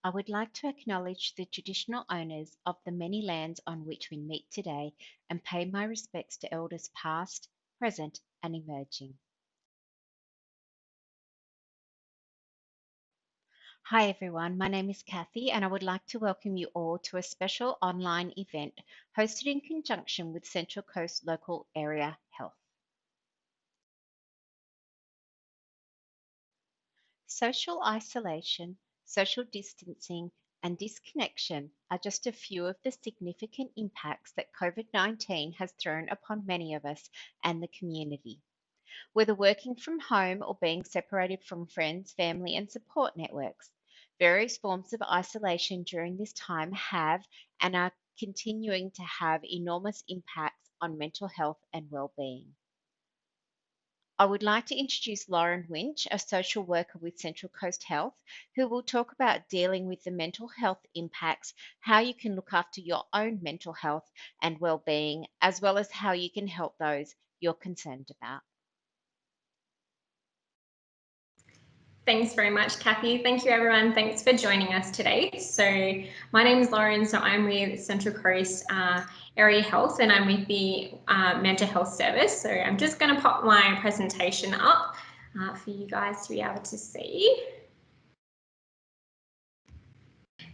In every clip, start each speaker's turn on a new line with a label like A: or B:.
A: I would like to acknowledge the traditional owners of the many lands on which we meet today and pay my respects to elders past, present, and emerging. Hi everyone, my name is Kathy and I would like to welcome you all to a special online event hosted in conjunction with Central Coast Local Area Health. Social isolation, social distancing, and disconnection are just a few of the significant impacts that COVID-19 has thrown upon many of us and the community. Whether working from home or being separated from friends, family, and support networks, various forms of isolation during this time have and are continuing to have enormous impacts on mental health and well-being. I would like to introduce Lauren Winch, a social worker with Central Coast Health, who will talk about dealing with the mental health impacts, how you can look after your own mental health and well-being, as well as how you can help those you're concerned about.
B: Thanks very much, Kathy. Thank you, everyone. Thanks for joining us today. So my name is Lauren. So I'm with Central Coast Area Health and I'm with the Mental Health Service. So I'm just going to pop my presentation up for you guys to be able to see.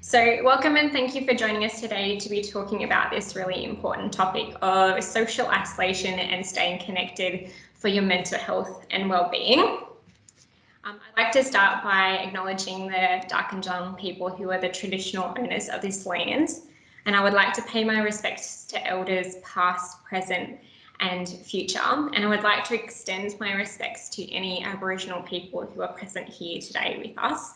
B: So welcome and thank you for joining us today to be talking about this really important topic of social isolation and staying connected for your mental health and well-being. I'd like to start by acknowledging the Darkinjung people who are the traditional owners of this land, and I would like to pay my respects to elders past, present, and future, and I would like to extend my respects to any Aboriginal people who are present here today with us.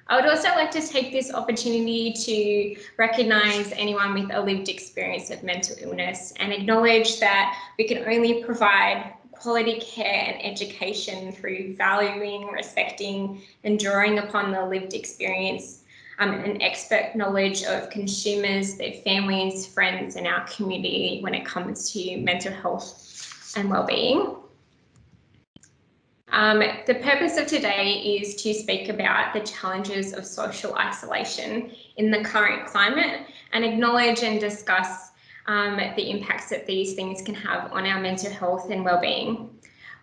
B: I would also like to take this opportunity to recognise anyone with a lived experience of mental illness and acknowledge that we can only provide quality care and education through valuing, respecting, and drawing upon the lived experience and expert knowledge of consumers, their families, friends, and our community when it comes to mental health and well-being. The purpose of today is to speak about the challenges of social isolation in the current climate and acknowledge and discuss the impacts that these things can have on our mental health and well-being.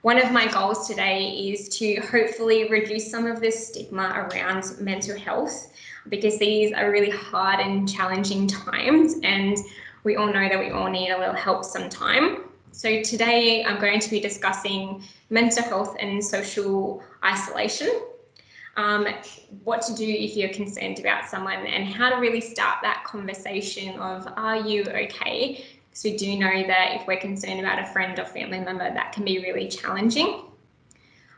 B: One of my goals today is to hopefully reduce some of the stigma around mental health because these are really hard and challenging times and we all know that we all need a little help sometime. So today I'm going to be discussing mental health and social isolation, what to do if you're concerned about someone and how to really start that conversation of, are you okay? Because we do know that if we're concerned about a friend or family member, that can be really challenging.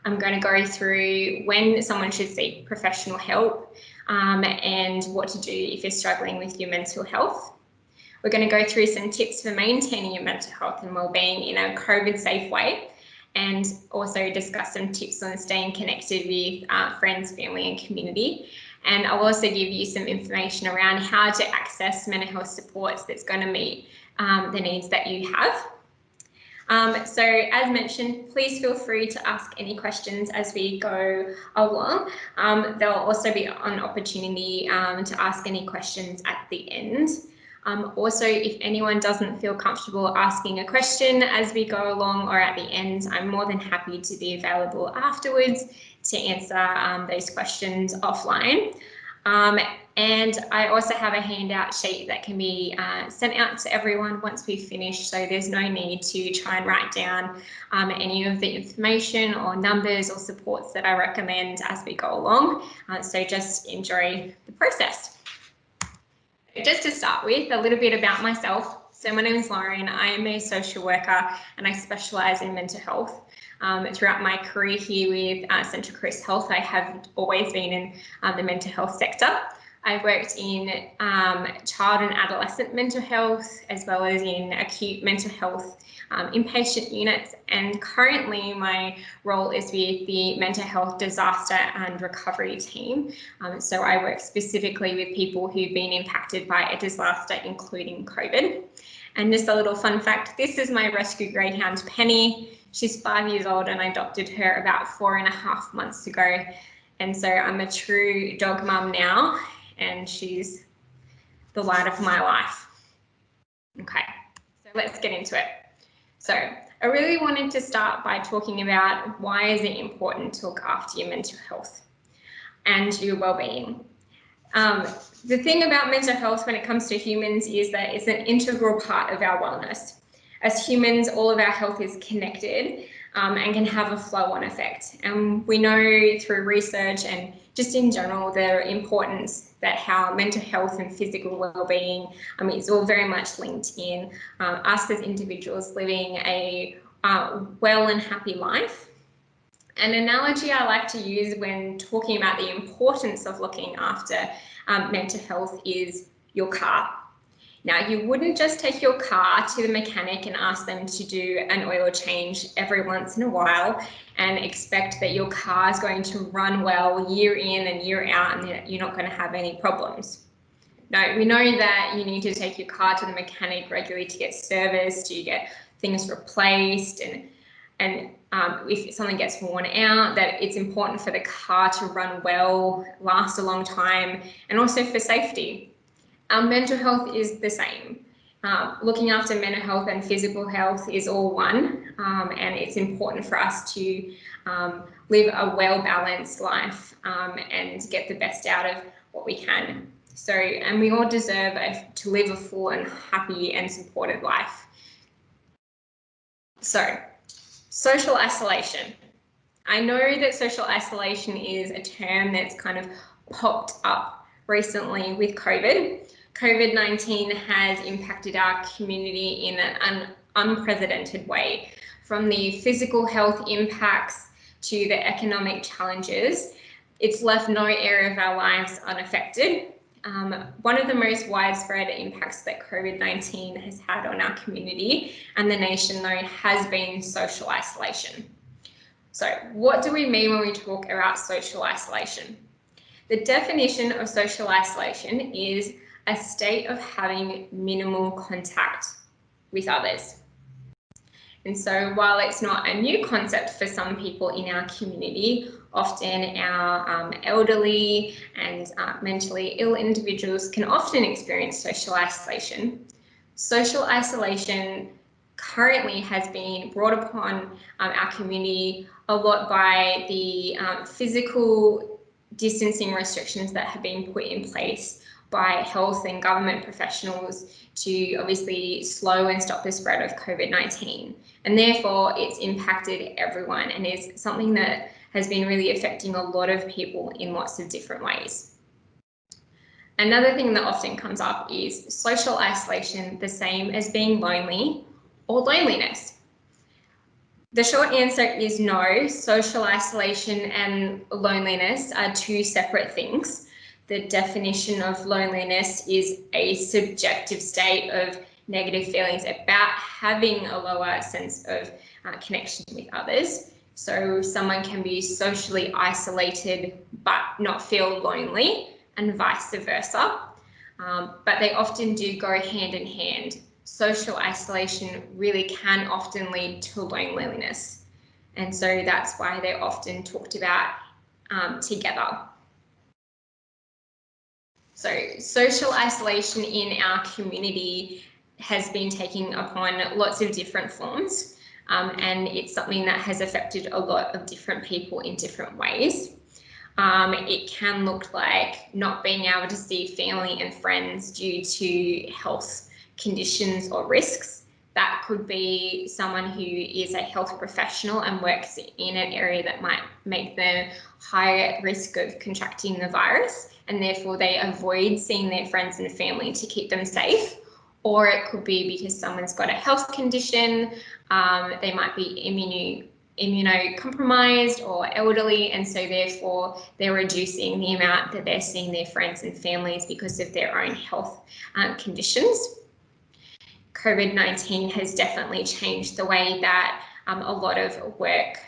B: I'm going to go through when someone should seek professional help and what to do if you're struggling with your mental health. We're going to go through some tips for maintaining your mental health and well-being in a COVID-safe way, and also discuss some tips on staying connected with friends, family, and community. And I'll also give you some information around how to access mental health supports that's going to meet the needs that you have. So as mentioned, please feel free to ask any questions as we go along. There'll also be an opportunity to ask any questions at the end. Also, if anyone doesn't feel comfortable asking a question as we go along or at the end, I'm more than happy to be available afterwards to answer those questions offline. And I also have a handout sheet that can be sent out to everyone once we've finished, so there's no need to try and write down any of the information or numbers or supports that I recommend as we go along. So just enjoy the process. Just to start with, a little bit about myself. So my name is Lauren. I am a social worker and I specialise in mental health. Throughout my career here with Central Coast Health, I have always been in the mental health sector. I've worked in child and adolescent mental health as well as in acute mental health inpatient units, and currently my role is with the mental health disaster and recovery team. So I work specifically with people who've been impacted by a disaster, including COVID. And just a little fun fact, this is my rescue greyhound Penny. She's 5 years old and I adopted her about 4.5 months ago. And so I'm a true dog mum now. and she's the light of my life. Okay, so let's get into it. So I really wanted to start by talking about why is it important to look after your mental health and your well-being. The thing about mental health when it comes to humans is that it's an integral part of our wellness. As humans, all of our health is connected and can have a flow-on effect. And we know through research and just in general the importance that how mental health and physical well-being is all very much linked in us as individuals living a well and happy life. An analogy I like to use when talking about the importance of looking after mental health is your car. Now, you wouldn't just take your car to the mechanic and ask them to do an oil change every once in a while and expect that your car is going to run well year in and year out and that you're not going to have any problems. No, we know that you need to take your car to the mechanic regularly to get serviced, to get things replaced, and if something gets worn out, that it's important for the car to run well, last a long time, and also for safety. Our mental health is the same. Looking after mental health and physical health is all one, and it's important for us to live a well-balanced life and get the best out of what we can. So, and we all deserve to live a full and happy and supported life. So, social isolation. I know that social isolation is a term that's kind of popped up recently with COVID. COVID-19 has impacted our community in an unprecedented way, from the physical health impacts to the economic challenges. It's left no area of our lives unaffected. One of the most widespread impacts that COVID-19 has had on our community and the nation, though, has been social isolation. So what do we mean when we talk about social isolation? The definition of social isolation is a state of having minimal contact with others. And so while it's not a new concept for some people in our community, often our elderly and mentally ill individuals can often experience social isolation. Social isolation currently has been brought upon our community a lot by the physical distancing restrictions that have been put in place by health and government professionals to obviously slow and stop the spread of COVID-19. And therefore, it's impacted everyone and is something that has been really affecting a lot of people in lots of different ways. Another thing that often comes up is social isolation the same as being lonely or loneliness? The short answer is no. Social isolation and loneliness are two separate things. The definition of loneliness is a subjective state of negative feelings about having a lower sense of connection with others. So someone can be socially isolated but not feel lonely, and vice versa. But they often do go hand in hand. Social isolation really can often lead to loneliness. And so that's why they're often talked about together. So social isolation in our community has been taking upon lots of different forms, and it's something that has affected a lot of different people in different ways. It can look like not being able to see family and friends due to health conditions or risks. That could be someone who is a health professional and works in an area that might make them higher at risk of contracting the virus, and therefore they avoid seeing their friends and family to keep them safe. Or it could be because someone's got a health condition, they might be immunocompromised or elderly, and so therefore they're reducing the amount that they're seeing their friends and families because of their own health conditions. COVID-19 has definitely changed the way that a lot of work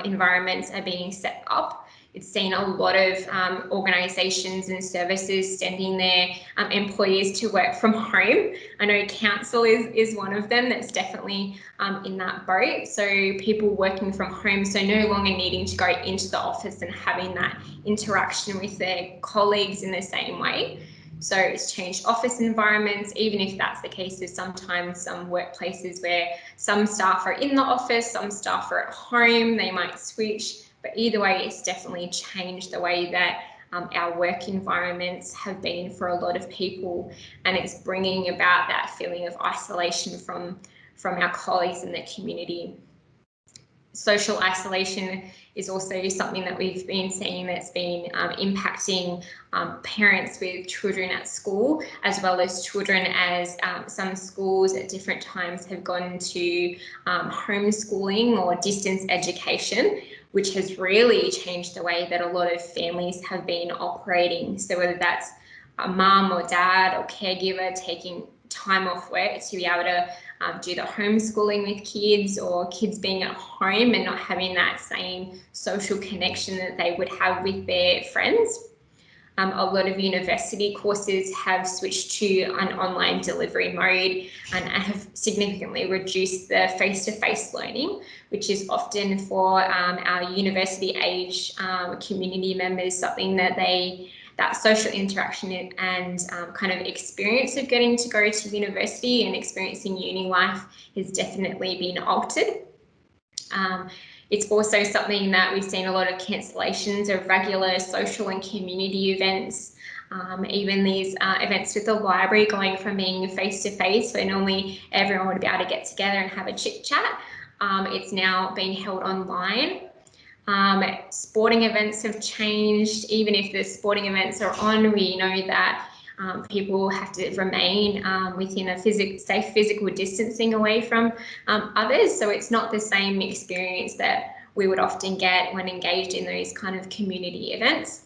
B: environments are being set up. it's seen a lot of organisations and services sending their employees to work from home. I know council is one of them that's definitely in that boat. So people working from home, so no longer needing to go into the office and having that interaction with their colleagues in the same way. So it's changed office environments, even if that's the case with sometimes some workplaces where some staff are in the office, some staff are at home, they might switch. But either way, it's definitely changed the way that our work environments have been for a lot of people, and it's bringing about that feeling of isolation from our colleagues in the community. Social isolation is also something that we've been seeing that's been impacting parents with children at school, as well as children, as some schools at different times have gone to homeschooling or distance education, which has really changed the way that a lot of families have been operating. So whether that's a mum or dad or caregiver taking time off work to be able to do the homeschooling with kids, or kids being at home and not having that same social connection that they would have with their friends. A lot of university courses have switched to an online delivery mode and have significantly reduced the face-to-face learning, which is often for our university age community members something that that social interaction and kind of experience of getting to go to university and experiencing uni life has definitely been altered. It's also something that we've seen a lot of cancellations of regular social and community events. Even these events with the library going from being face-to-face, where normally everyone would be able to get together and have a chit-chat. It's now being held online. Sporting events have changed. Even if the sporting events are on, we know that people have to remain within a safe physical distancing away from others. So it's not the same experience that we would often get when engaged in those kind of community events.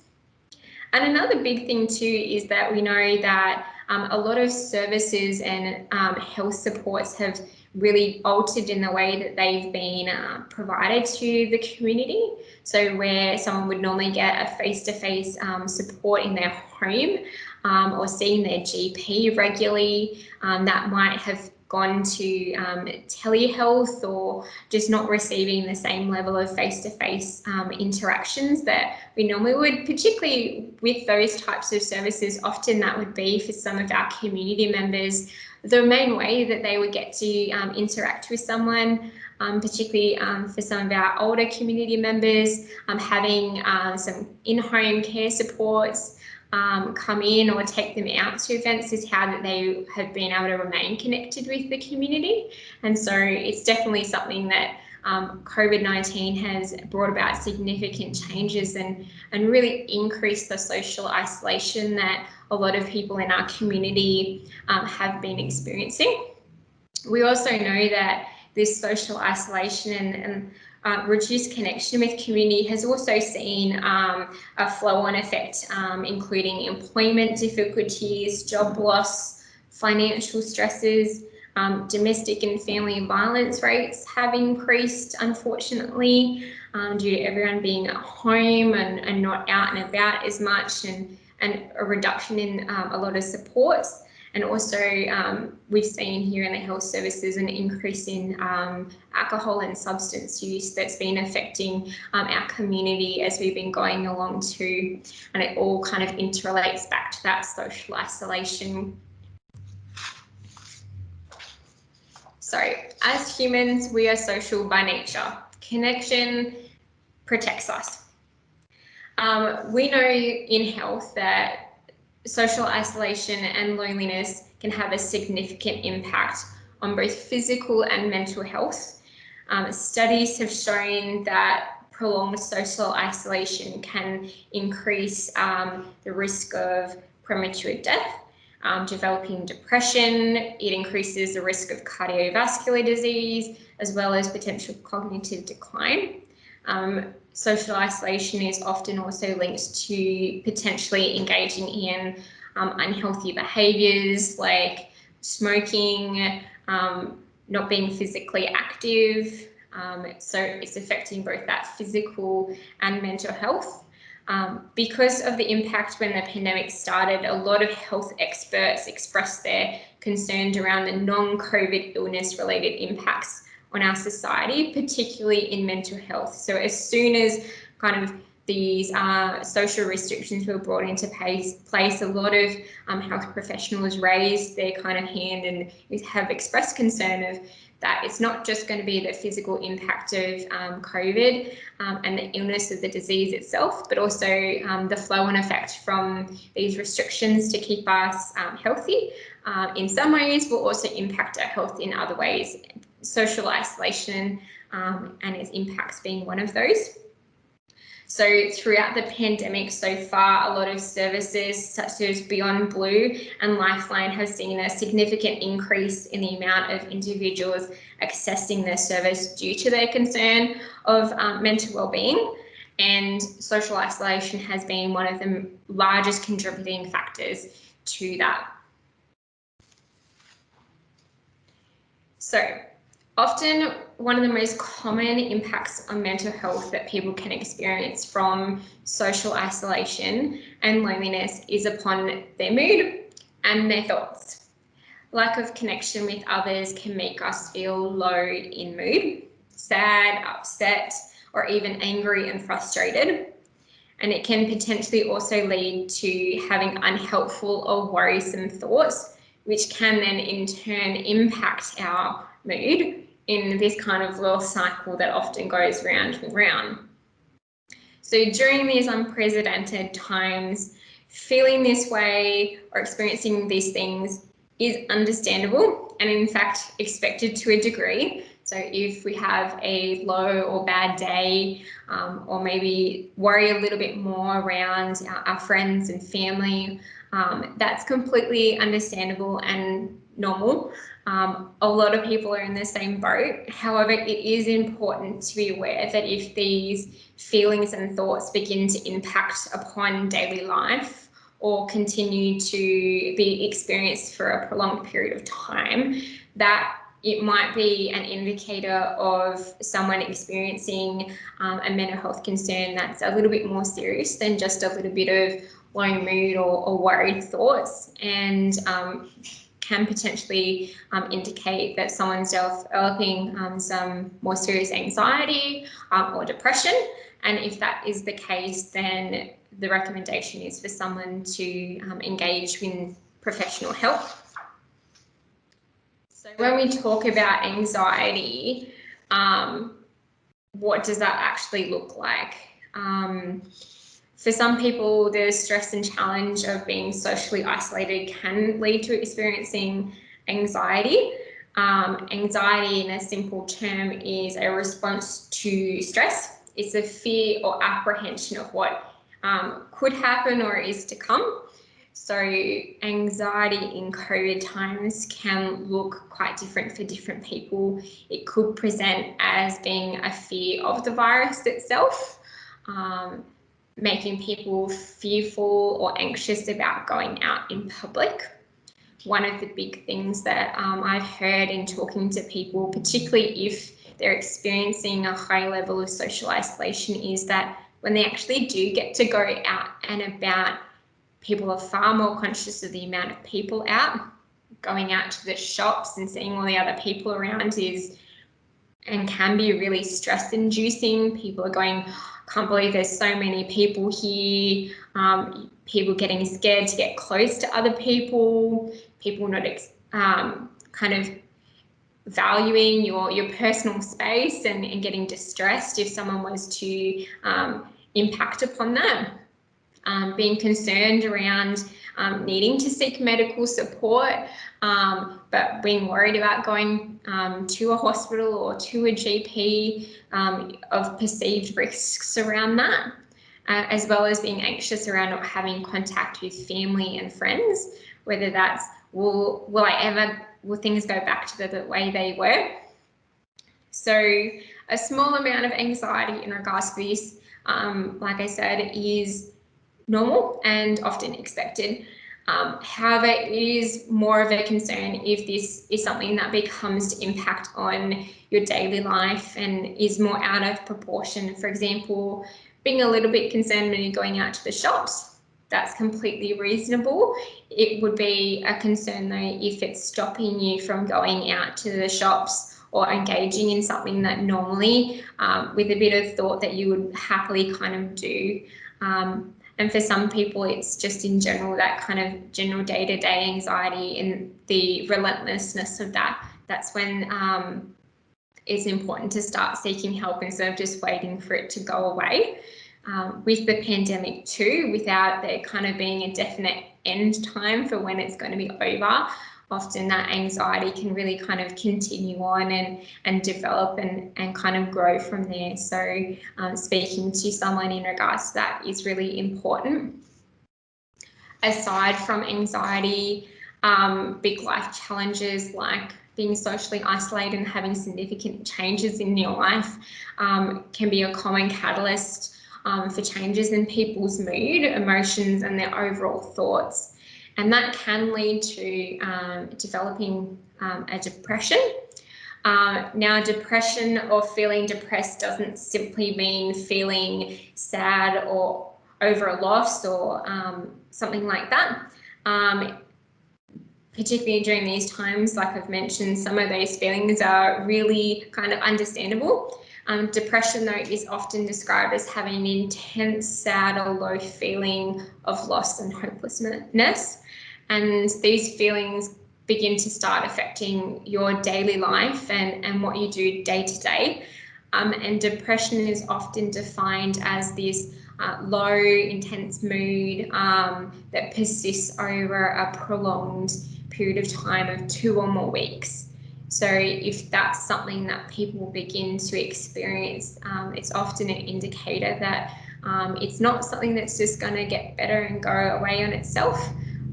B: And another big thing too is that we know that a lot of services and health supports have really altered in the way that they've been provided to the community. So where someone would normally get a face-to-face support in their home or seeing their GP regularly, that might have gone to telehealth, or just not receiving the same level of face-to-face interactions that we normally would, particularly with those types of services. Often that would be for some of our community members the main way that they would get to interact with someone, particularly for some of our older community members, having some in-home care supports come in or take them out to events is how that they have been able to remain connected with the community. And so it's definitely something that COVID-19 has brought about significant changes and really increased the social isolation that a lot of people in our community have been experiencing. We also know that this social isolation and reduced connection with community has also seen a flow-on effect, including employment difficulties, job loss, financial stresses. Domestic and family violence rates have increased, unfortunately, due to everyone being at home and not out and about as much, and a reduction in a lot of supports. And also we've seen here in the health services an increase in alcohol and substance use that's been affecting our community as we've been going along too. And it all kind of interrelates back to that social isolation. So as humans, we are social by nature. Connection protects us. We know in health that social isolation and loneliness can have a significant impact on both physical and mental health. Studies have shown that prolonged social isolation can increase the risk of premature death, developing depression. It increases the risk of cardiovascular disease, as well as potential cognitive decline. Social isolation is often also linked to potentially engaging in unhealthy behaviours like smoking, not being physically active. So it's affecting both that physical and mental health. Because of the impact when the pandemic started, a lot of health experts expressed their concerns around the non-COVID illness-related impacts on our society, particularly in mental health. So as soon as kind of these social restrictions were brought into place, a lot of health professionals raised their kind of hand and have expressed concern of that it's not just going to be the physical impact of COVID and the illness of the disease itself, but also the flow-on effect from these restrictions to keep us healthy. In some ways will also impact our health in other ways, social isolation and its impacts being one of those. So throughout the pandemic so far, a lot of services such as Beyond Blue and Lifeline have seen a significant increase in the amount of individuals accessing their service due to their concern of mental well-being, and social isolation has been one of the largest contributing factors to that. So often one of the most common impacts on mental health that people can experience from social isolation and loneliness is upon their mood and their thoughts. Lack of connection with others can make us feel low in mood, sad, upset, or even angry and frustrated. And it can potentially also lead to having unhelpful or worrisome thoughts, which can then in turn impact our mood in this kind of little cycle that often goes round and round. So during these unprecedented times, feeling this way or experiencing these things is understandable and in fact expected to a degree. So if we have a low or bad day, or maybe worry a little bit more around our friends and family, that's completely understandable and normal. A lot of people are in the same boat. However, it is important to be aware that if these feelings and thoughts begin to impact upon daily life or continue to be experienced for a prolonged period of time, that it might be an indicator of someone experiencing a mental health concern that's a little bit more serious than just a little bit of low mood or worried thoughts, and can potentially indicate that someone's developing some more serious anxiety or depression. And if that is the case, then the recommendation is for someone to engage in professional help. So when we talk about anxiety, what does that actually look like? For some people, the stress and challenge of being socially isolated can lead to experiencing anxiety. Anxiety, in a simple term, is a response to stress. It's a fear or apprehension of what could happen or is to come. So anxiety in COVID times can look quite different for different people. It could present as being a fear of the virus itself, making people fearful or anxious about going out in public. One of the big things that I've heard in talking to people, particularly if they're experiencing a high level of social isolation, is that when they actually do get to go out and about, people are far more conscious of the amount of people out. Going out to the shops and seeing all the other people around is and can be really stress inducing. People are going, can't believe there's so many people here. People getting scared to get close to other people. People not kind of valuing your personal space and getting distressed if someone was to impact upon that. Being concerned around needing to seek medical support, but being worried about going to a hospital or to a GP, of perceived risks around that, as well as being anxious around not having contact with family and friends, whether that's will things go back to the way they were. So a small amount of anxiety in regards to this, like I said, is normal and often expected. However, it is more of a concern if this is something that becomes to impact on your daily life and is more out of proportion. For example, being a little bit concerned when you're going out to the shops, that's completely reasonable. It would be a concern though if it's stopping you from going out to the shops or engaging in something that normally with a bit of thought that you would happily kind of do. And for some people, it's just in general, that kind of general day-to-day anxiety and the relentlessness of that. That's when it's important to start seeking help instead of just waiting for it to go away. With the pandemic too, without there kind of being a definite end time for when it's going to be over, often that anxiety can really kind of continue on and develop and kind of grow from there. So speaking to someone in regards to that is really important. Aside from anxiety, big life challenges like being socially isolated and having significant changes in your life can be a common catalyst for changes in people's mood, emotions, and their overall thoughts. And that can lead to developing a depression. Now, depression or feeling depressed doesn't simply mean feeling sad or over a loss or something like that. Particularly during these times, like I've mentioned, some of those feelings are really kind of understandable. Depression, though, is often described as having an intense, sad or low feeling of loss and hopelessness. And these feelings begin to start affecting your daily life and what you do day to day. And depression is often defined as this low, intense mood that persists over a prolonged period of time of 2 or more weeks. So if that's something that people begin to experience, it's often an indicator that it's not something that's just going to get better and go away on itself,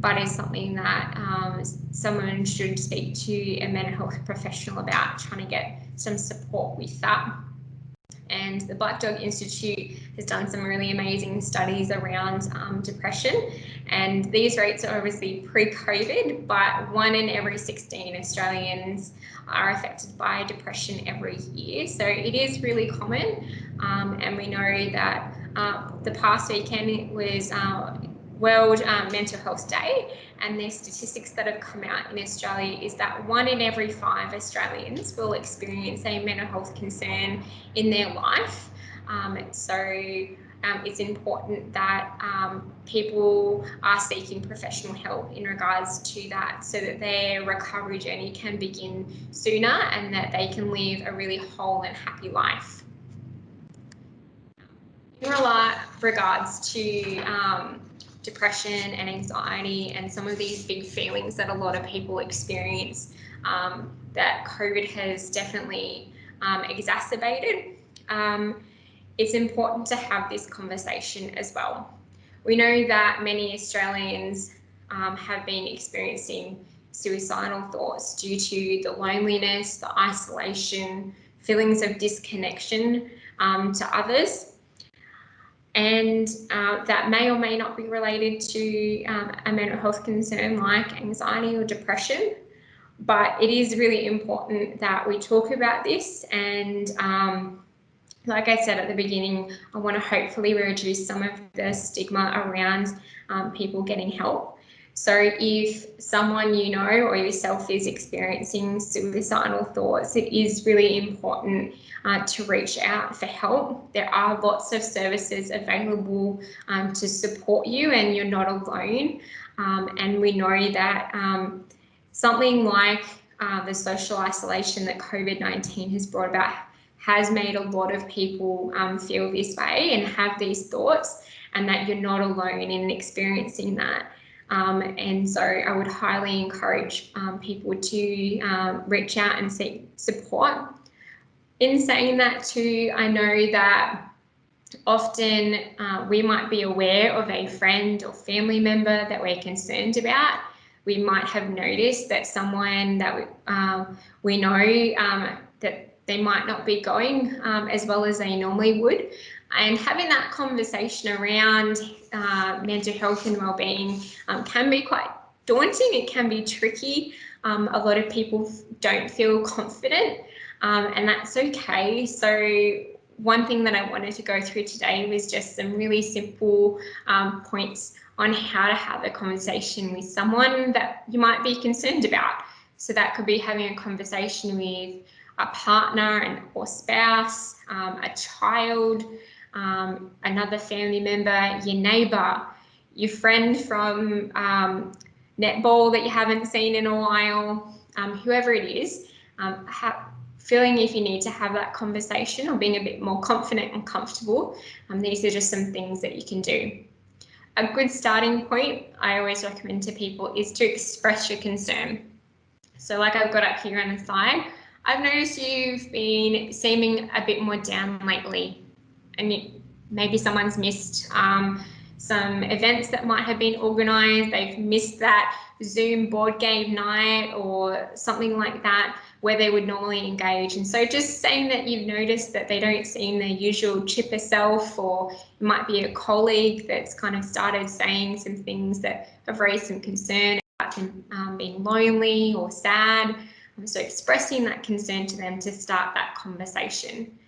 B: but is something that someone should speak to a mental health professional about, trying to get some support with that. And the Black Dog Institute has done some really amazing studies around depression, and these rates are obviously pre-COVID, but 1 in every 16 Australians are affected by depression every year. So it is really common, and we know that the past weekend was World Mental Health Day, and the statistics that have come out in Australia is that 1 in every 5 Australians will experience a mental health concern in their life. It's important that people are seeking professional help in regards to that, so that their recovery journey can begin sooner and that they can live a really whole and happy life. In regards to depression and anxiety and some of these big feelings that a lot of people experience, that COVID has definitely exacerbated, it's important to have this conversation as well. We know that many Australians have been experiencing suicidal thoughts due to the loneliness, the isolation, feelings of disconnection to others. And that may or may not be related to a mental health concern like anxiety or depression. But it is really important that we talk about this, and like I said at the beginning, I want to hopefully reduce some of the stigma around people getting help. So if someone you know or yourself is experiencing suicidal thoughts, it is really important to reach out for help. There are lots of services available to support you, and you're not alone. And we know that something like the social isolation that COVID-19 has brought about has made a lot of people feel this way and have these thoughts, and that you're not alone in experiencing that. And so I would highly encourage people to reach out and seek support. In saying that too, I know that often we might be aware of a friend or family member that we're concerned about. We might have noticed that someone that we know that they might not be going as well as they normally would. And having that conversation around mental health and wellbeing can be quite daunting. It can be tricky. A lot of people don't feel confident, and that's okay. So one thing that I wanted to go through today was just some really simple points on how to have a conversation with someone that you might be concerned about. So that could be having a conversation with a partner or spouse, a child, another family member, your neighbour, your friend from netball that you haven't seen in a while, whoever it is, feeling if you need to have that conversation or being a bit more confident and comfortable. These are just some things that you can do. A good starting point I always recommend to people is to express your concern. So like I've got up here on the side, I've noticed you've been seeming a bit more down lately, and maybe someone's missed some events that might have been organised, they've missed that Zoom board game night or something like that where they would normally engage. And so just saying that you've noticed that they don't seem their usual chipper self, or it might be a colleague that's kind of started saying some things that have raised some concern about them being lonely or sad. So expressing that concern to them to start that conversation.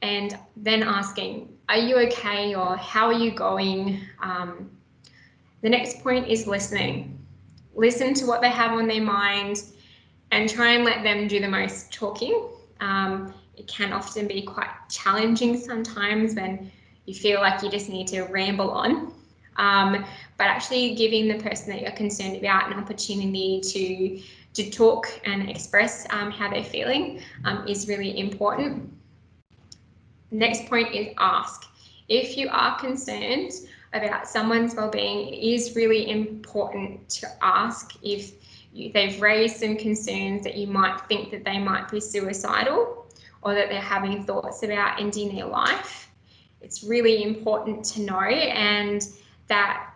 B: And then asking, are you okay, or how are you going? The next point is listening. Listen to what they have on their mind and try and let them do the most talking. It can often be quite challenging sometimes when you feel like you just need to ramble on. But actually giving the person that you're concerned about an opportunity to talk and express how they're feeling is really important. Next point is ask. If you are concerned about someone's well-being, it is really important to ask if they've raised some concerns that you might think that they might be suicidal or that they're having thoughts about ending their life. It's really important to know, and that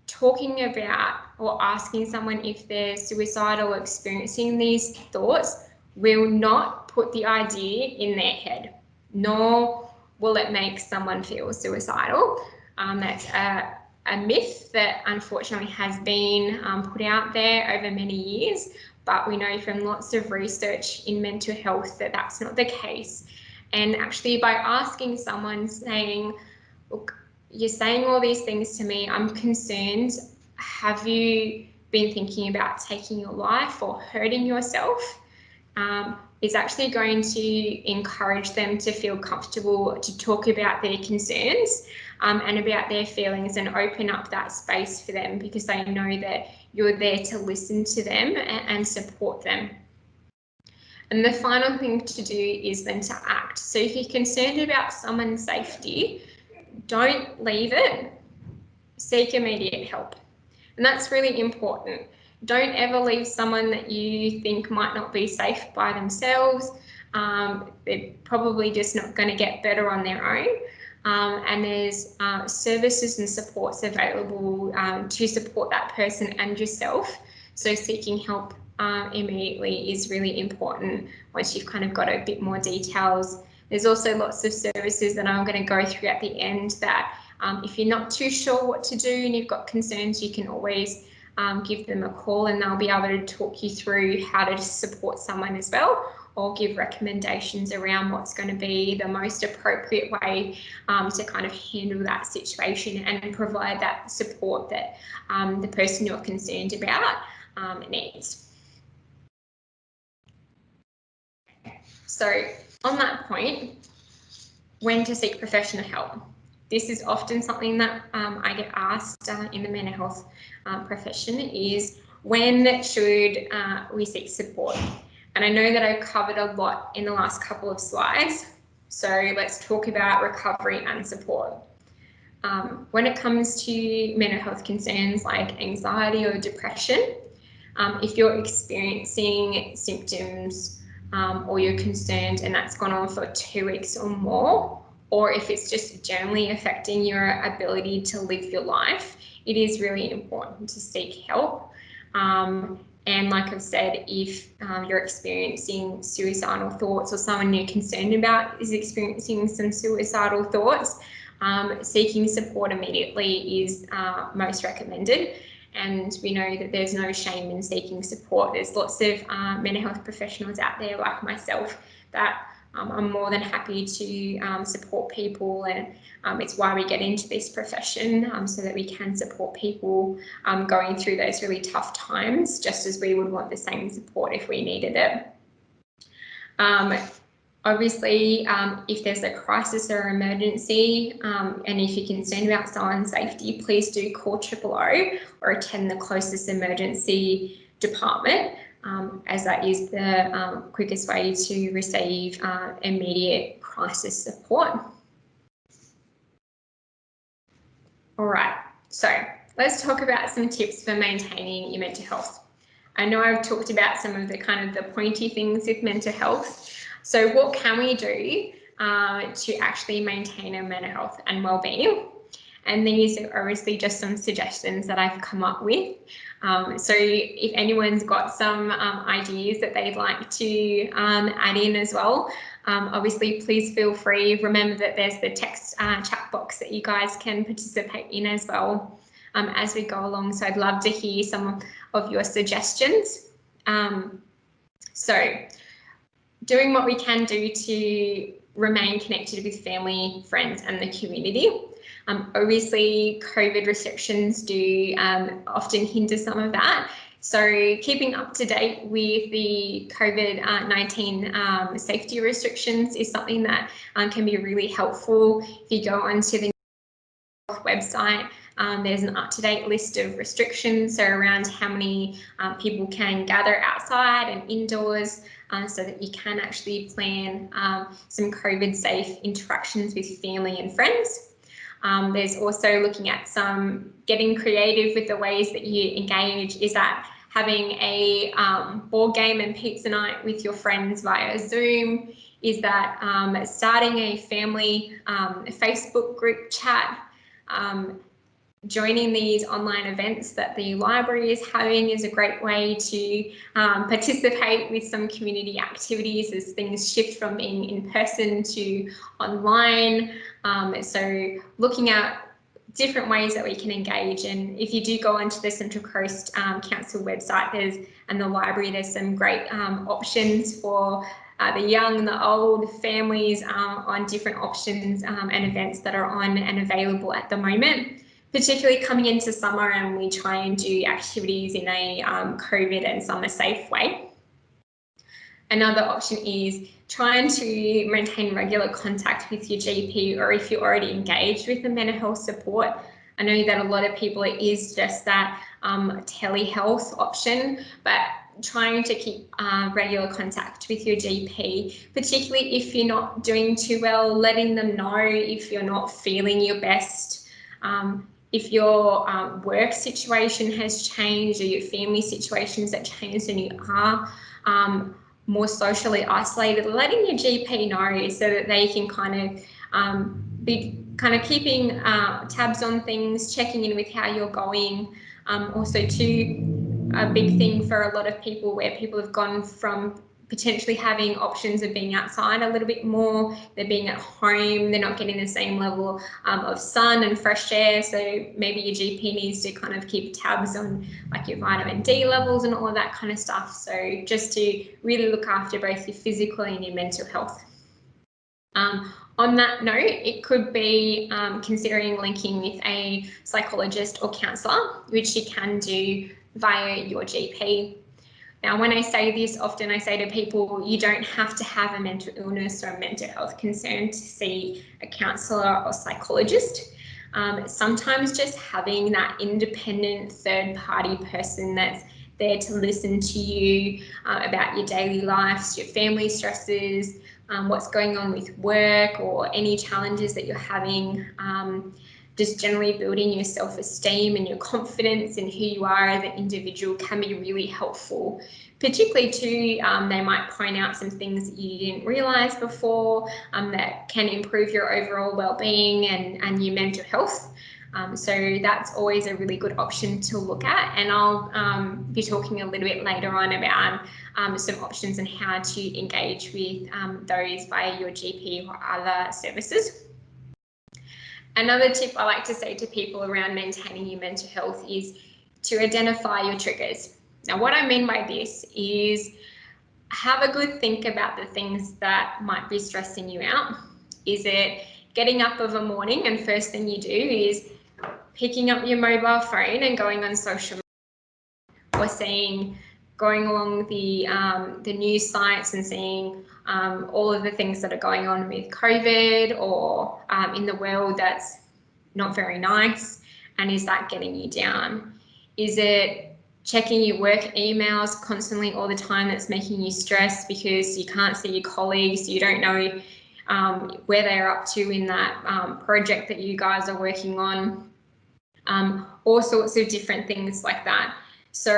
B: talking about or asking someone if they're suicidal or experiencing these thoughts will not put the idea in their head, nor will it make someone feel suicidal. That's a myth that unfortunately has been put out there over many years, but we know from lots of research in mental health that that's not the case. And actually by asking someone, saying, look, you're saying all these things to me, I'm concerned, have you been thinking about taking your life or hurting yourself? Is actually going to encourage them to feel comfortable to talk about their concerns and about their feelings, and open up that space for them, because they know that you're there to listen to them and support them. And the final thing to do is then to act. So if you're concerned about someone's safety, don't leave it, seek immediate help. And that's really important. Don't ever leave someone that you think might not be safe by themselves. They're probably just not going to get better on their own. And there's services and supports available to support that person and yourself. So seeking help immediately is really important once you've kind of got a bit more details. There's also lots of services that I'm going to go through at the end that if you're not too sure what to do and you've got concerns, you can always give them a call, and they'll be able to talk you through how to support someone as well, or give recommendations around what's going to be the most appropriate way to kind of handle that situation and provide that support that the person you're concerned about needs. So on that point, when to seek professional help. This is often something that I get asked in the mental health profession, is when should we seek support? And I know that I've covered a lot in the last couple of slides, so let's talk about recovery and support. When it comes to mental health concerns like anxiety or depression, if you're experiencing symptoms or you're concerned and that's gone on for 2 weeks or more, or if it's just generally affecting your ability to live your life, it is really important to seek help. And like I've said, if you're experiencing suicidal thoughts, or someone you're concerned about is experiencing some suicidal thoughts, seeking support immediately is most recommended. And we know that there's no shame in seeking support. There's lots of mental health professionals out there like myself that I'm more than happy to support people, and it's why we get into this profession, so that we can support people going through those really tough times, just as we would want the same support if we needed it. Obviously, if there's a crisis or emergency, and if you're concerned about someone's safety, please do call 000 or attend the closest emergency department, as that is the quickest way to receive immediate crisis support. All right, so let's talk about some tips for maintaining your mental health. I know I've talked about some of the kind of the pointy things with mental health. So what can we do to actually maintain our mental health and well-being? And these are obviously just some suggestions that I've come up with. So if anyone's got some ideas that they'd like to add in as well, obviously please feel free. Remember that there's the text chat box that you guys can participate in as well as we go along. So I'd love to hear some of your suggestions. So doing what we can do to remain connected with family, friends, and the community. Obviously, COVID restrictions do often hinder some of that. So keeping up to date with the COVID-19 safety restrictions is something that can be really helpful. If you go onto the website, there's an up-to-date list of restrictions, so around how many people can gather outside and indoors, so that you can actually plan some COVID-safe interactions with family and friends. There's also looking at some getting creative with the ways that you engage. Is that having a board game and pizza night with your friends via Zoom? Is that starting a family Facebook group chat? Joining these online events that the library is having is a great way to participate with some community activities as things shift from being in person to online. So looking at different ways that we can engage, and if you do go onto the Central Coast Council website and the library, there's some great options for the young and the old families on different options and events that are on and available at the moment, particularly coming into summer, and we try and do activities in a COVID and summer safe way. Another option is trying to maintain regular contact with your GP, or if you're already engaged with the mental health support. I know that a lot of people, it is just that telehealth option, but trying to keep regular contact with your GP, particularly if you're not doing too well, letting them know if you're not feeling your best. If your work situation has changed, or your family situations have changed and you are more socially isolated, letting your GP know so that they can kind of be kind of keeping tabs on things, checking in with how you're going. Also too, a big thing for a lot of people, where people have gone from potentially having options of being outside a little bit more, they're being at home, they're not getting the same level of sun and fresh air, so maybe your GP needs to kind of keep tabs on like your vitamin D levels and all of that kind of stuff. So just to really look after both your physical and your mental health. On that note, it could be considering linking with a psychologist or counsellor, which you can do via your GP. Now, when I say this, often I say to people, you don't have to have a mental illness or a mental health concern to see a counsellor or psychologist. Sometimes just having that independent third-party person that's there to listen to you about your daily lives, your family stresses, what's going on with work, or any challenges that you're having, just generally building your self-esteem and your confidence in who you are as an individual can be really helpful. Particularly too, they might point out some things that you didn't realise before that can improve your overall well-being and your mental health. So that's always a really good option to look at, and I'll be talking a little bit later on about some options and how to engage with those via your GP or other services. Another tip I like to say to people around maintaining your mental health is to identify your triggers. Now, what I mean by this is have a good think about the things that might be stressing you out. Is it getting up of a morning and first thing you do is picking up your mobile phone and going on social media, or going along the news sites and seeing all of the things that are going on with COVID or in the world that's not very nice, and is that getting you down? Is it checking your work emails constantly all the time that's making you stressed because you can't see your colleagues, you don't know where they're up to in that project that you guys are working on? All sorts of different things like that. So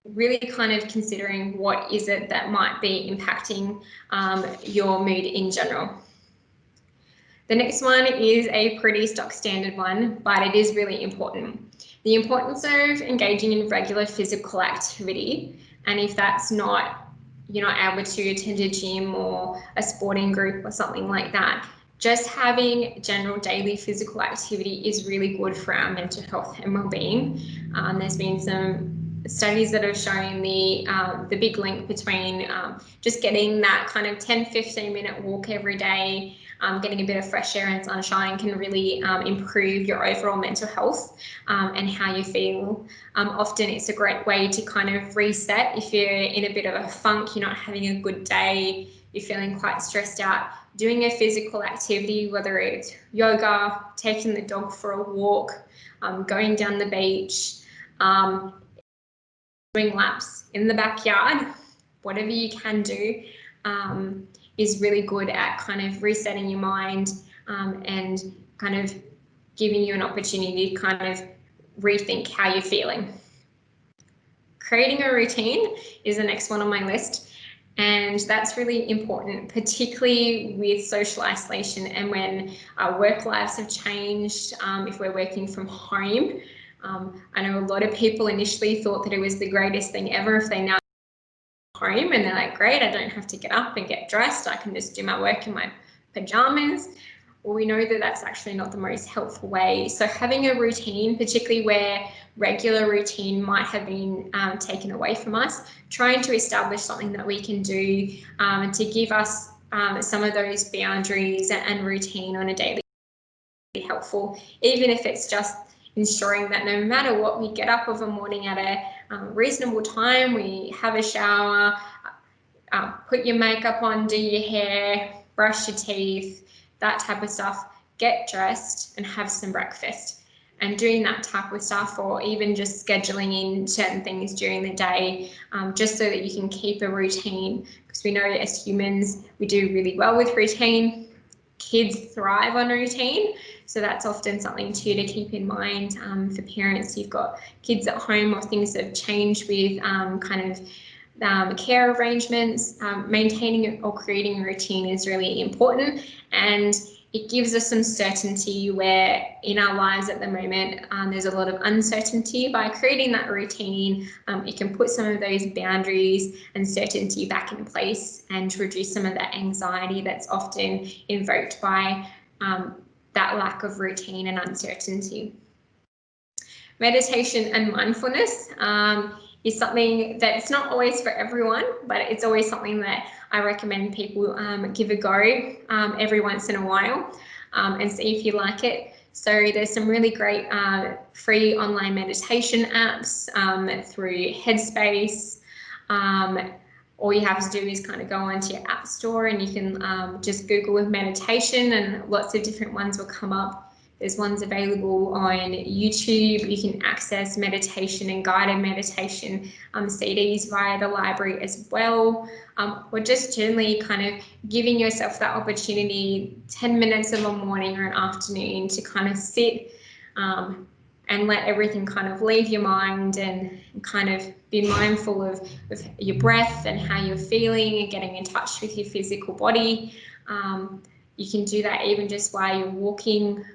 B: really kind of considering what is it that might be impacting your mood in general. The next one is a pretty stock standard one, but it is really important. The importance of engaging in regular physical activity, and if that's not, you're not able to attend a gym or a sporting group or something like that, just having general daily physical activity is really good for our mental health and well-being. There's been some studies that have shown the big link between just getting that kind of 10-15 minute walk every day, getting a bit of fresh air and sunshine can really improve your overall mental health and how you feel. Often it's a great way to kind of reset if you're in a bit of a funk, you're not having a good day, you're feeling quite stressed out. Doing a physical activity, whether it's yoga, taking the dog for a walk, going down the beach, doing laps in the backyard, whatever you can do, is really good at kind of resetting your mind and kind of giving you an opportunity to kind of rethink how you're feeling. Creating a routine is the next one on my list. And that's really important, particularly with social isolation and when our work lives have changed, if we're working from home. I know a lot of people initially thought that it was the greatest thing ever if they now home and they're like, great, I don't have to get up and get dressed, I can just do my work in my pajamas. Well, we know that that's actually not the most helpful way. So having a routine, particularly where regular routine might have been taken away from us, trying to establish something that we can do to give us some of those boundaries and routine on a daily basis, helpful, even if it's just ensuring that no matter what, we get up of a morning at a reasonable time, we have a shower, put your makeup on, do your hair, brush your teeth, that type of stuff, get dressed and have some breakfast. And doing that type of stuff, or even just scheduling in certain things during the day, just so that you can keep a routine, because we know as humans, we do really well with routine. Kids thrive on routine. So that's often something too to keep in mind for parents. You've got kids at home or things that have changed with kind of care arrangements. Maintaining or creating a routine is really important, and it gives us some certainty where in our lives at the moment there's a lot of uncertainty. By creating that routine, it can put some of those boundaries and certainty back in place and reduce some of that anxiety that's often invoked by that lack of routine and uncertainty. Meditation and mindfulness is something that's not always for everyone, but it's always something that I recommend people give a go every once in a while and see if you like it. So there's some really great free online meditation apps through Headspace. All you have to do is kind of go onto your app store and you can just Google with meditation and lots of different ones will come up. There's ones available on YouTube. You can access meditation and guided meditation CDs via the library as well. Or just generally kind of giving yourself that opportunity 10 minutes of a morning or an afternoon to kind of sit and let everything kind of leave your mind and kind of be mindful of your breath and how you're feeling and getting in touch with your physical body. You can do that even just while you're walking,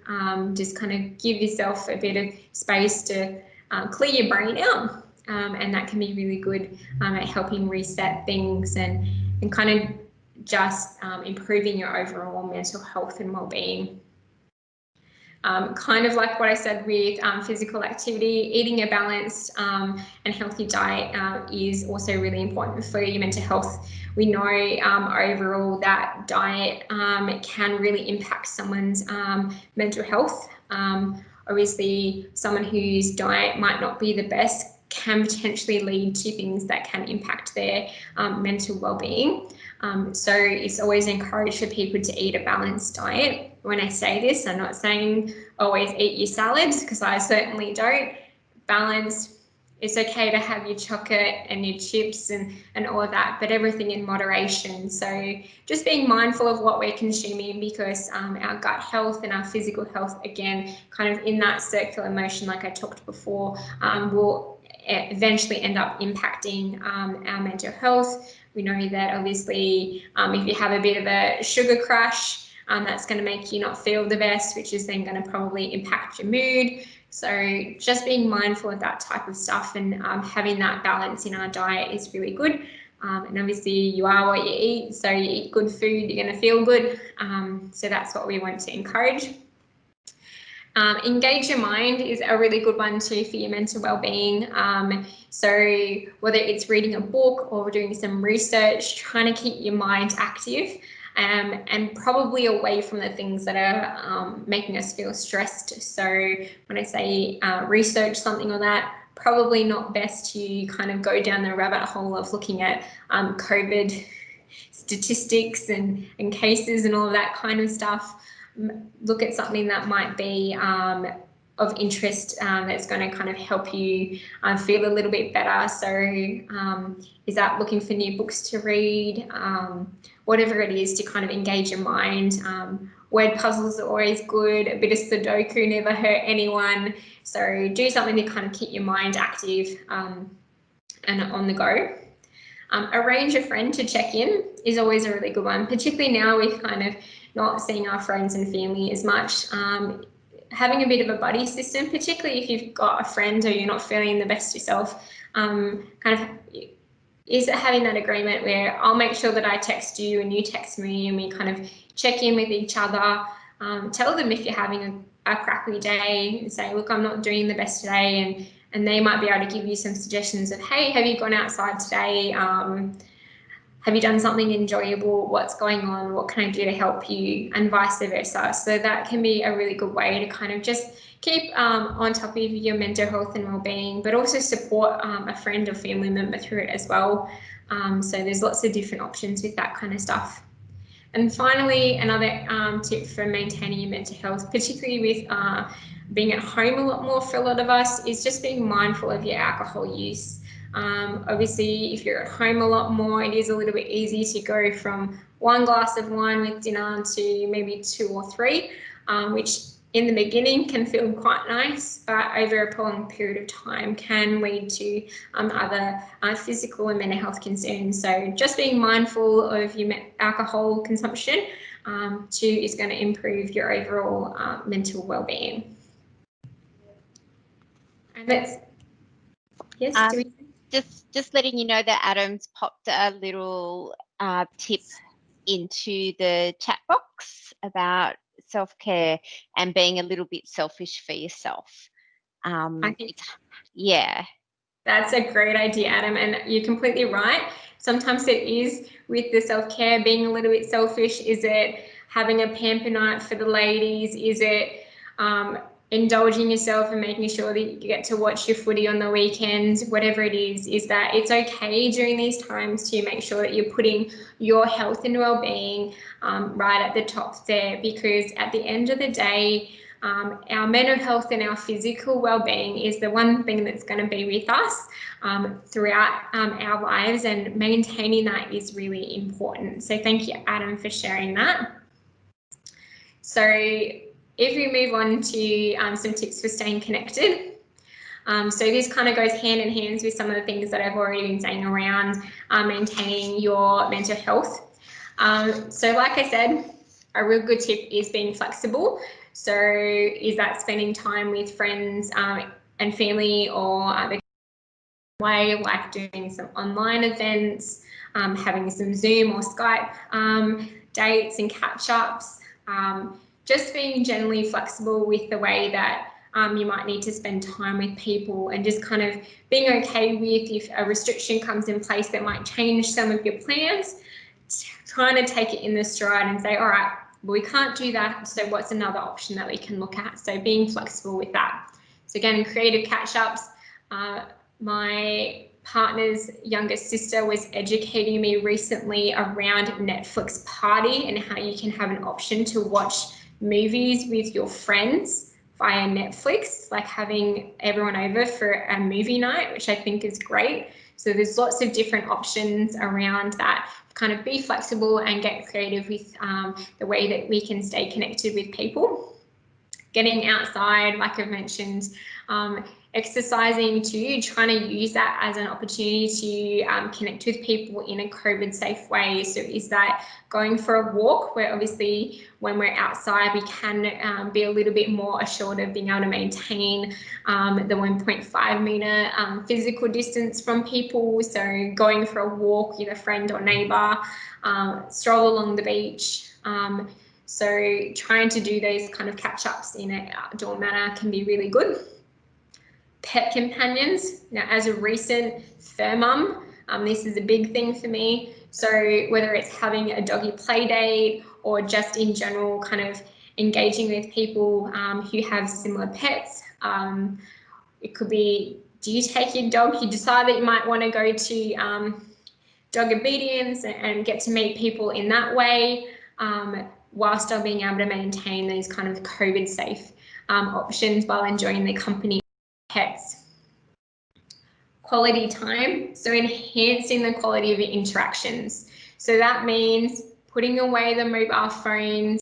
B: just kind of give yourself a bit of space to clear your brain out, and that can be really good at helping reset things and kind of just improving your overall mental health and well-being. kind of like what I said with physical activity, eating a balanced and healthy diet is also really important for your mental health. We know overall that diet can really impact someone's mental health. Obviously, someone whose diet might not be the best can potentially lead to things that can impact their mental well-being. So it's always encouraged for people to eat a balanced diet. When I say this, I'm not saying always eat your salads, because I certainly don't. Balanced, it's okay to have your chocolate and your chips and all of that, but everything in moderation. So just being mindful of what we're consuming, because our gut health and our physical health, again, kind of in that circular motion, like I talked before, will eventually end up impacting our mental health. We know that obviously if you have a bit of a sugar crash, that's going to make you not feel the best, which is then going to probably impact your mood. So just being mindful of that type of stuff and having that balance in our diet is really good. And obviously you are what you eat, so you eat good food, you're going to feel good. So that's what we want to encourage. Engage your mind is a really good one too for your mental well-being. So whether it's reading a book or doing some research, trying to keep your mind active and probably away from the things that are making us feel stressed. So when I say research something or that, probably not best to kind of go down the rabbit hole of looking at COVID statistics and cases and all of that kind of stuff. Look at something that might be of interest that's going to kind of help you feel a little bit better. So is that looking for new books to read, whatever it is to kind of engage your mind. Word puzzles are always good. A bit of Sudoku never hurt anyone. So do something to kind of keep your mind active and on the go. Arrange a friend to check in is always a really good one, particularly now with kind of not seeing our friends and family as much. Having a bit of a buddy system, particularly if you've got a friend or you're not feeling the best yourself, kind of is having that agreement where I'll make sure that I text you and you text me and we kind of check in with each other. Tell them if you're having a crappy day and say, look, I'm not doing the best today, and they might be able to give you some suggestions of, hey, have you gone outside today? Have you done something enjoyable? What's going on? What can I do to help you? And vice versa. So that can be a really good way to kind of just keep on top of your mental health and well-being, but also support a friend or family member through it as well. So there's lots of different options with that kind of stuff. And finally, another tip for maintaining your mental health, particularly with being at home a lot more for a lot of us, is just being mindful of your alcohol use. Obviously, if you're at home a lot more, it is a little bit easy to go from one glass of wine with dinner to maybe 2 or 3, which in the beginning can feel quite nice, but over a prolonged period of time can lead to other physical and mental health concerns. So just being mindful of your alcohol consumption too is going to improve your overall mental well-being. And that's, yes, do we?
A: Just letting you know that Adam's popped a little tip into the chat box about self-care and being a little bit selfish for yourself. Yeah.
B: That's a great idea, Adam, and you're completely right. Sometimes it is with the self-care being a little bit selfish. Is it having a pamper night for the ladies? Is it indulging yourself and making sure that you get to watch your footy on the weekends? Whatever it is that it's okay during these times to make sure that you're putting your health and well-being right at the top there, because at the end of the day, our mental health and our physical well-being is the one thing that's going to be with us throughout our lives, and maintaining that is really important. So thank you, Adam, for sharing that. So if we move on to some tips for staying connected. So this kind of goes hand in hand with some of the things that I've already been saying around maintaining your mental health. So like I said, a real good tip is being flexible. So is that spending time with friends and family, or the way, like doing some online events, having some Zoom or Skype dates and catch-ups, just being generally flexible with the way that you might need to spend time with people, and just kind of being okay with if a restriction comes in place that might change some of your plans, trying to take it in the stride and say, all right, well, we can't do that, so what's another option that we can look at? So being flexible with that. So again, creative catch-ups. My partner's younger sister was educating me recently around Netflix Party and how you can have an option to watch movies with your friends via Netflix, like having everyone over for a movie night, which I think is great. So there's lots of different options around that. Kind of be flexible and get creative with the way that we can stay connected with people. Getting outside, like I've mentioned, exercising too, trying to use that as an opportunity to connect with people in a COVID safe way. So is that going for a walk, where obviously when we're outside we can be a little bit more assured of being able to maintain the 1.5 metre physical distance from people. So going for a walk with a friend or neighbour, stroll along the beach. So trying to do those kind of catch-ups in an outdoor manner can be really good. Pet companions. Now, as a recent fur mum, this is a big thing for me. So whether it's having a doggy play date or just in general kind of engaging with people who have similar pets, it could be, do you take your dog? You decide that you might want to go to dog obedience and get to meet people in that way, while still being able to maintain these kind of COVID safe options while enjoying the company of pets. Quality time, so enhancing the quality of your interactions. So that means putting away the mobile phones.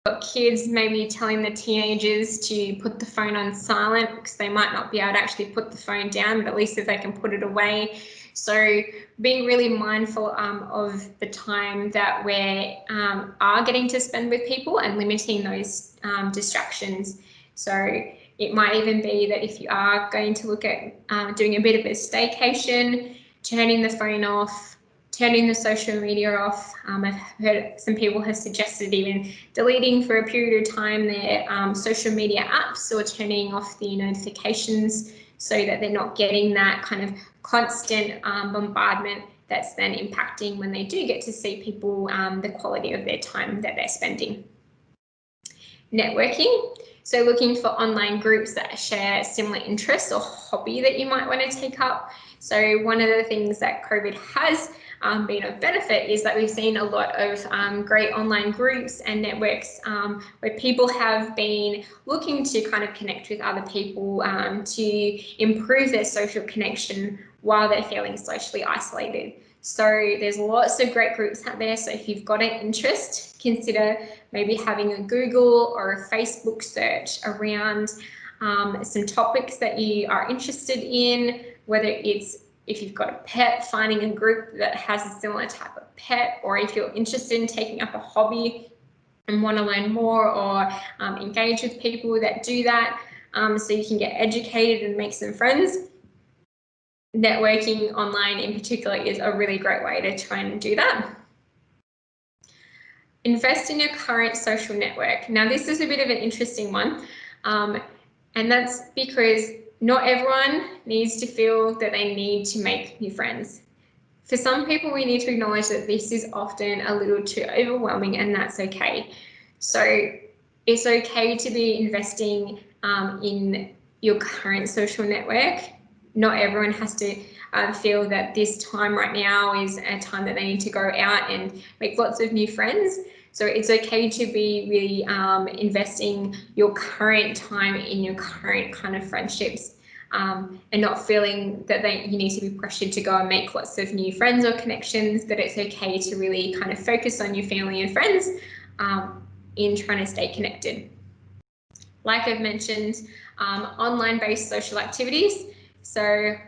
B: Got kids, maybe telling the teenagers to put the phone on silent because they might not be able to actually put the phone down, but at least if they can put it away. So being really mindful of the time that we are getting to spend with people and limiting those distractions. So it might even be that if you are going to look at doing a bit of a staycation, turning the phone off, turning the social media off. I've heard some people have suggested even deleting for a period of time their social media apps, or turning off the notifications so that they're not getting that kind of constant bombardment that's then impacting when they do get to see people, the quality of their time that they're spending. Networking. So looking for online groups that share similar interests or hobby that you might want to take up. So one of the things that COVID has been of benefit is that we've seen a lot of great online groups and networks where people have been looking to kind of connect with other people to improve their social connection while they're feeling socially isolated. So there's lots of great groups out there. So if you've got an interest, consider maybe having a Google or a Facebook search around some topics that you are interested in, whether it's if you've got a pet, finding a group that has a similar type of pet, or if you're interested in taking up a hobby and want to learn more or engage with people that do that, so you can get educated and make some friends. Networking online in particular is a really great way to try and do that. Invest in your current social network. Now, this is a bit of an interesting one, and that's because not everyone needs to feel that they need to make new friends. For some people, we need to acknowledge that this is often a little too overwhelming, and that's okay. So it's okay to be investing in your current social network. Not everyone has to feel that this time right now is a time that they need to go out and make lots of new friends. So it's okay to be really investing your current time in your current kind of friendships, and not feeling that you need to be pressured to go and make lots of new friends or connections, but it's okay to really kind of focus on your family and friends in trying to stay connected. Like I've mentioned, online-based social activities. So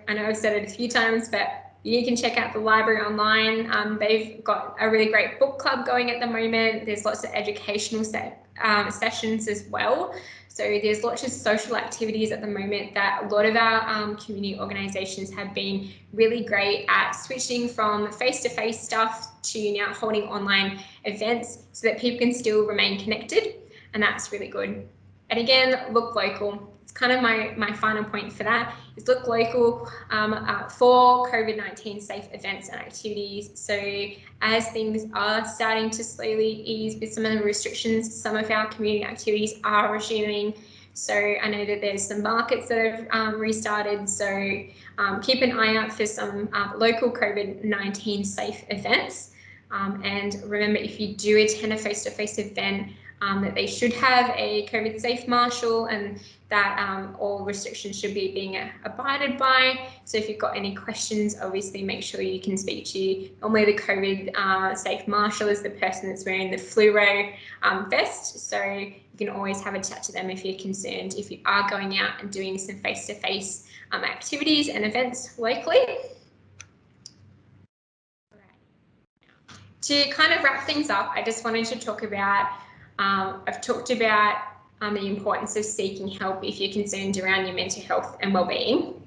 B: I know I've said it a few times, but you can check out the library online. They've got a really great book club going at the moment. There's lots of educational sessions as well. So there's lots of social activities at the moment that a lot of our community organisations have been really great at switching from face-to-face stuff to now holding online events so that people can still remain connected. and that's really good. And again, look local. It's kind of my final point for that is look local for COVID-19 safe events and activities. So as things are starting to slowly ease with some of the restrictions, some of our community activities are resuming. So I know that there's some markets that have restarted. So keep an eye out for some local COVID-19 safe events. And remember, if you do attend a face-to-face event, that they should have a COVID safe marshal and that all restrictions should be being abided by. So if you've got any questions, obviously make sure you can speak to normally the COVID safe marshal is the person that's wearing the fluoro vest. So you can always have a chat to them if you're concerned, if you are going out and doing some face-to-face activities and events locally. To kind of wrap things up, I just wanted to talk about, I've talked about the importance of seeking help if you're concerned around your mental health and well-being.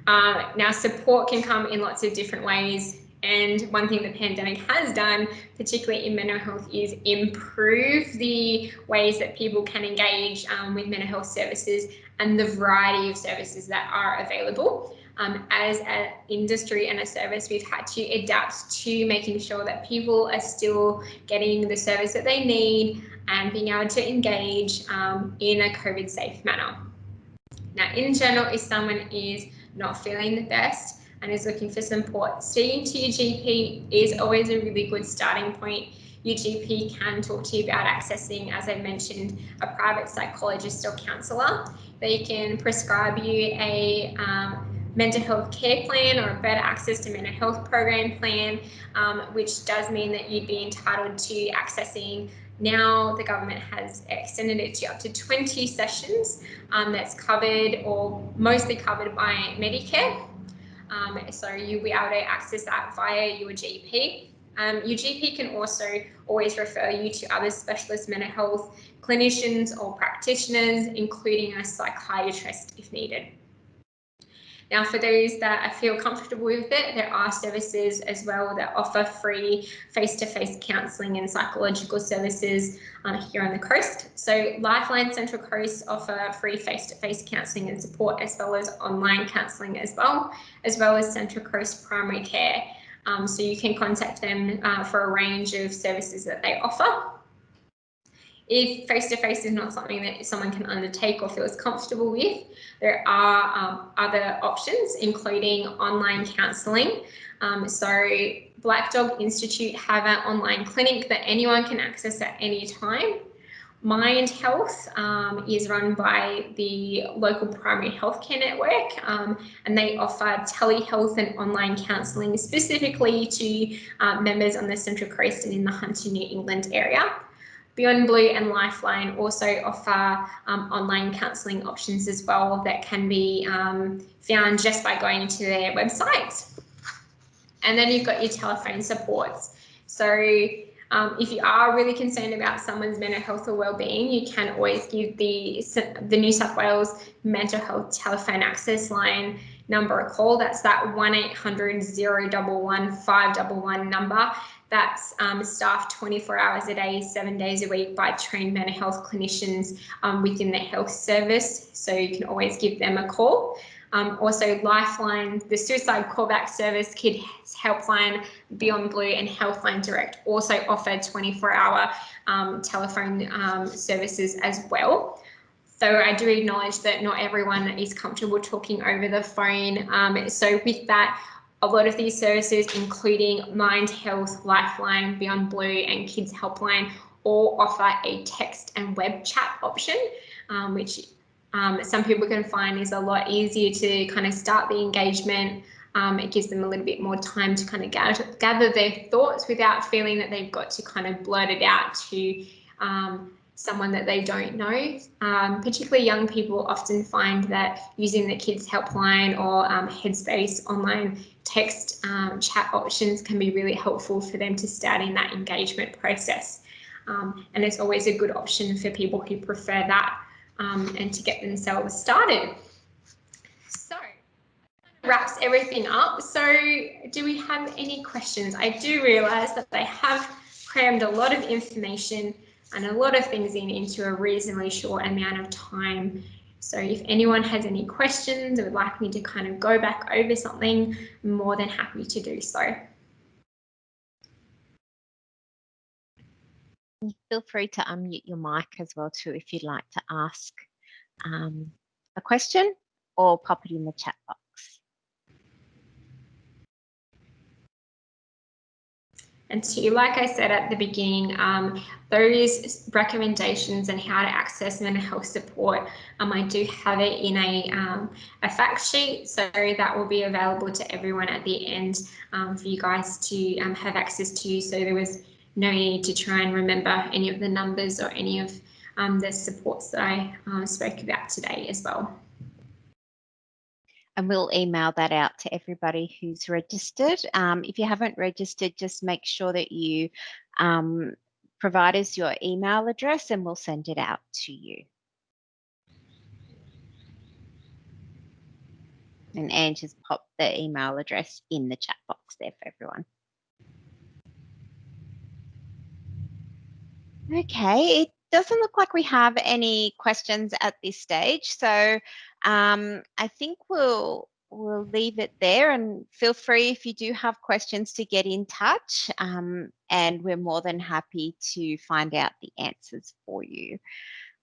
B: Now, support can come in lots of different ways. And one thing the pandemic has done, particularly in mental health, is improve the ways that people can engage with mental health services and the variety of services that are available. As an industry and a service, we've had to adapt to making sure that people are still getting the service that they need and being able to engage in a COVID safe manner. Now, in general, if someone is not feeling the best and is looking for support, speaking to your GP is always a really good starting point. Your GP can talk to you about accessing, as I mentioned, a private psychologist or counsellor. They can prescribe you a mental health care plan or a better access to mental health program plan, which does mean that you'd be entitled to accessing. Now the government has extended it to up to 20 sessions that's covered or mostly covered by Medicare. So you'll be able to access that via your GP. Your GP can also always refer you to other specialist mental health clinicians or practitioners, including a psychiatrist if needed. Now, for those that feel comfortable with it, there are services as well that offer free face-to-face counselling and psychological services here on the coast. So Lifeline Central Coast offer free face-to-face counselling and support, as well as online counselling as well as Central Coast Primary Care. So you can contact them for a range of services that they offer. If face-to-face is not something that someone can undertake or feels comfortable with, there are other options, including online counselling. So Black Dog Institute have an online clinic that anyone can access at any time. Mind Health is run by the local primary healthcare network, and they offer telehealth and online counselling specifically to members on the Central Coast and in the Hunter, New England area. Beyond Blue and Lifeline also offer online counselling options as well that can be found just by going to their website. And then you've got your telephone supports. So if you are really concerned about someone's mental health or wellbeing, you can always give the New South Wales Mental Health Telephone Access Line number a call. That's that 1-800-011-511 number. That's staffed 24 hours a day, 7 days a week by trained mental health clinicians within the health service. So you can always give them a call. Also Lifeline, the suicide callback service, Kids Helpline, Beyond Blue and Healthline Direct also offer 24-hour telephone services as well. So I do acknowledge that not everyone is comfortable talking over the phone. So with that, a lot of these services, including Mind Health, Lifeline, Beyond Blue and Kids Helpline, all offer a text and web chat option, which some people can find is a lot easier to kind of start the engagement. It gives them a little bit more time to kind of gather their thoughts without feeling that they've got to kind of blurt it out to someone that they don't know. Particularly young people often find that using the Kids Helpline or Headspace online text chat options can be really helpful for them to start in that engagement process. And it's always a good option for people who prefer that and to get themselves started. So wraps everything up. So do we have any questions? I do realise that they have crammed a lot of information and a lot of things into a reasonably short amount of time. So if anyone has any questions or would like me to kind of go back over something, I'm more than happy to do so.
A: Feel free to unmute your mic as well too if you'd like to ask a question, or pop it in the chat box.
B: And so, like I said at the beginning, those recommendations and how to access mental health support, I do have it in a fact sheet, so that will be available to everyone at the end for you guys to have access to. So there was no need to try and remember any of the numbers or any of the supports that I spoke about today as well.
A: And we'll email that out to everybody who's registered. If you haven't registered, just make sure that you provide us your email address and we'll send it out to you. And Anne just popped the email address in the chat box there for everyone. Okay, it doesn't look like we have any questions at this stage, so I think we'll leave it there, and feel free if you do have questions to get in touch, and we're more than happy to find out the answers for you.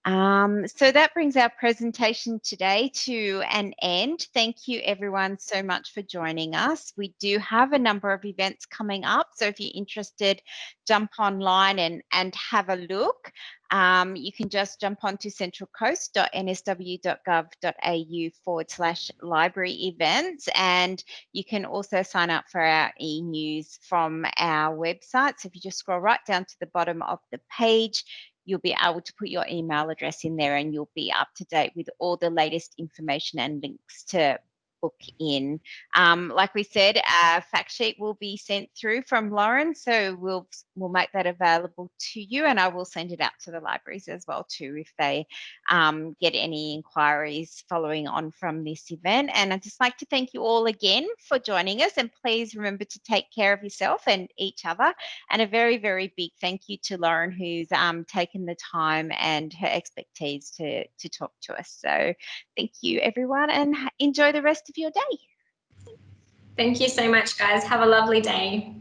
A: So that brings our presentation today to an end. Thank you everyone so much for joining us. We do have a number of events coming up, so if you're interested, jump online and have a look. You can just jump onto centralcoast.nsw.gov.au/library events, and you can also sign up for our e-news from our website. So if you just scroll right down to the bottom of the page, you'll be able to put your email address in there and you'll be up to date with all the latest information and links to book in. Like we said, a fact sheet will be sent through from Lauren, so we'll make that available to you, and I will send it out to the libraries as well too if they get any inquiries following on from this event. And I'd just like to thank you all again for joining us, and please remember to take care of yourself and each other. And a very, very big thank you to Lauren, who's taken the time and her expertise to talk to us. So thank you everyone, and enjoy the rest of your day.
B: Thank you so much, guys. Have a lovely day.